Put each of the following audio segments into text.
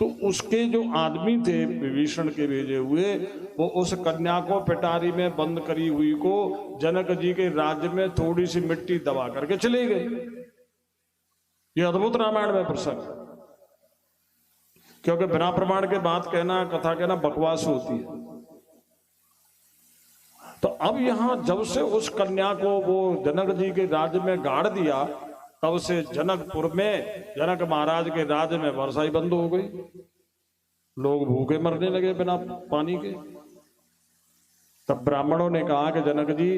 तो उसके जो आदमी थे विभीषण के भेजे हुए, वो उस कन्या को पिटारी में बंद करी हुई को जनक जी के राज्य में थोड़ी सी मिट्टी दबा करके चले गए। ये अद्भुत रामायण में प्रसंग, क्योंकि बिना प्रमाण के बात कहना, कथा कहना बकवास होती है। तो अब यहां जब से उस कन्या को वो जनक जी के राज्य में गाड़ दिया, तब से जनकपुर में, जनक महाराज के राज्य में वर्षा ही बंद हो गई। लोग भूखे मरने लगे बिना पानी के। तब ब्राह्मणों ने कहा कि जनक जी,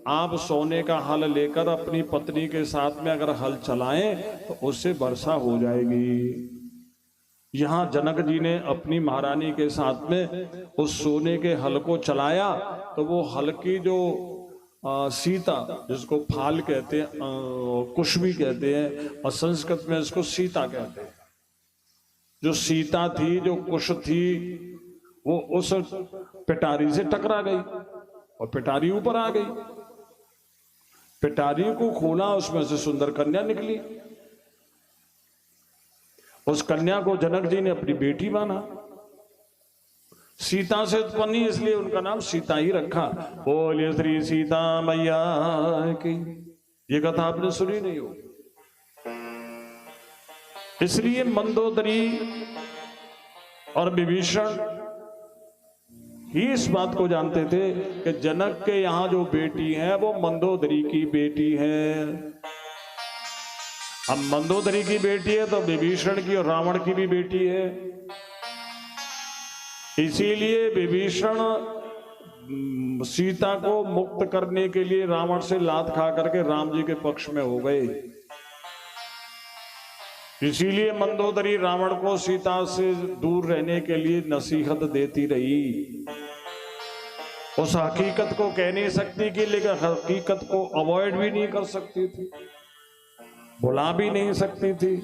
आप सोने का हल लेकर अपनी पत्नी के साथ में अगर हल चलाएं तो उससे वर्षा हो जाएगी। यहां जनक जी ने अपनी महारानी के साथ में उस सोने के हल को चलाया, तो वो हल की जो सीता, जिसको फाल कहते हैं, कुश भी कहते हैं, और संस्कृत में इसको सीता कहते हैं, जो सीता थी, जो कुश थी, वो उस पिटारी से टकरा गई और पिटारी ऊपर आ गई। पिटारी को खोला, उसमें से सुंदर कन्या निकली। उस कन्या को जनक जी ने अपनी बेटी माना। सीता से उत्पन्नी, इसलिए उनका नाम सीता ही रखा। बोलिए श्री सीता मैया की। ये कथा आपने सुनी नहीं हो। इसलिए मंदोदरी और विभीषण ही इस बात को जानते थे कि जनक के यहां जो बेटी है वो मंदोदरी की बेटी है। अब मंदोदरी की बेटी है तो विभीषण की और रावण की भी बेटी है। इसीलिए विभीषण सीता को मुक्त करने के लिए रावण से लात खा करके राम जी के पक्ष में हो गए। इसीलिए मंदोदरी रावण को सीता से दूर रहने के लिए नसीहत देती रही। उस हकीकत को कह नहीं सकती कि, लेकिन हकीकत को अवॉइड भी नहीं कर सकती थी, भुला भी नहीं सकती थी,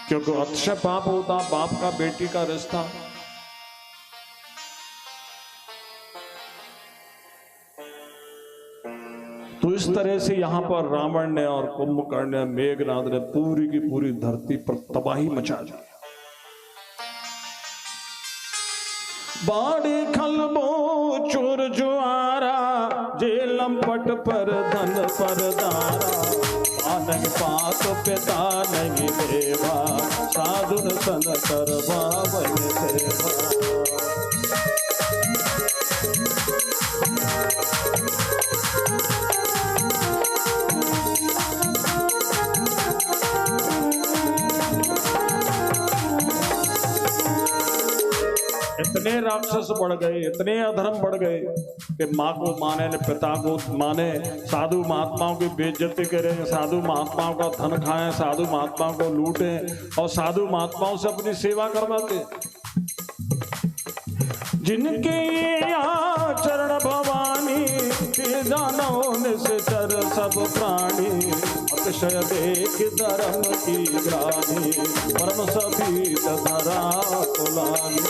क्योंकि अक्षय पाप होता बाप का बेटी का रिश्ता। तो इस तरह से यहां पर रावण ने और कुंभकर्ण ने, मेघनाद ने पूरी की पूरी धरती पर तबाही मचा दी। बाड़ी खलबो चोर जुआरा, जेलम पट पर धन पर दारा, आनंग पात पिता नहीं देवा, साधुन सन कर भावन सेवा। इतने राक्षस बढ़ गए, इतने अधर्म बढ़ गए कि माँ को माने न पिता को माने, साधु महात्माओं की बेइज्जती करें, साधु महात्माओं का धन खाएं, साधु महात्माओं को लूटें और साधु महात्माओं से अपनी सेवा करवाते। जिनके ये चरण भवानी, जानो निश्चर सब प्राणी, अतिशय देख धर्म की ग्लानि, परम सभी धरा कुलानि।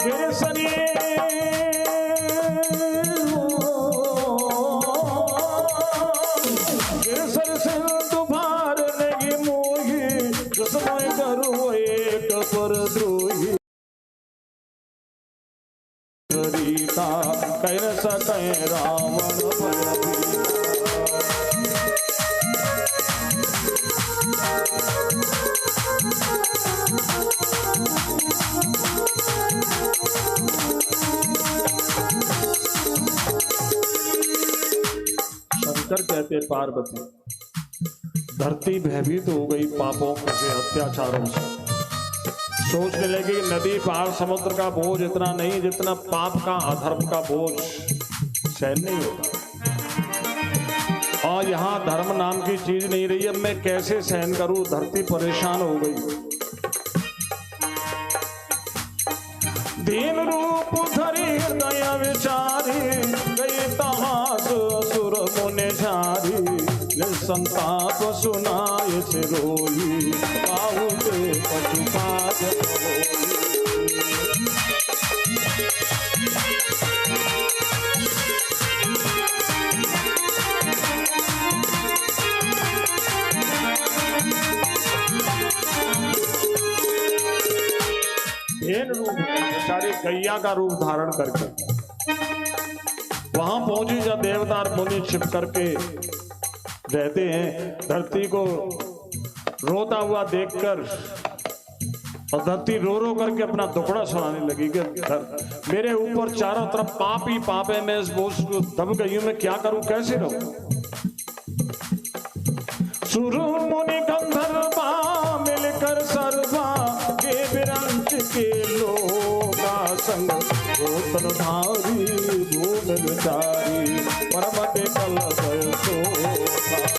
कह सके रावण शंकर कहते पार्वती, धरती भयभीत हो गई पापों से, अत्याचारों से। सोचने लगे कि नदी पार समुद्र का बोझ इतना नहीं जितना पाप का, अधर्म का बोझ सहन नहीं होता, और यहाँ धर्म नाम की चीज नहीं रही। अब मैं कैसे सहन करूं, धरती परेशान हो गई। दीन रूप धरी हृदय विचारी, गई तहास असुर मुनि झारी, संताप सुनाए से रोई, बाहु के पशुपात होई। भेन रूप बेचारी गैया का रूप धारण करके वहां पहुंची जब देवता और मुनि छिप करके रहते हैं, धरती को रोता हुआ देखकर और धरती रो रो करके अपना दुखड़ा सुनाने लगी कि मेरे ऊपर चारों तरफ पाप ही पाप है, मैं इस बोझ को दब गई हूं, मैं क्या करूं, कैसे रहूं। सुर मुनि गंधर्वा मिलकर सर्वा के विरंच के लोगा संग गोतन धारी भूमि विचारी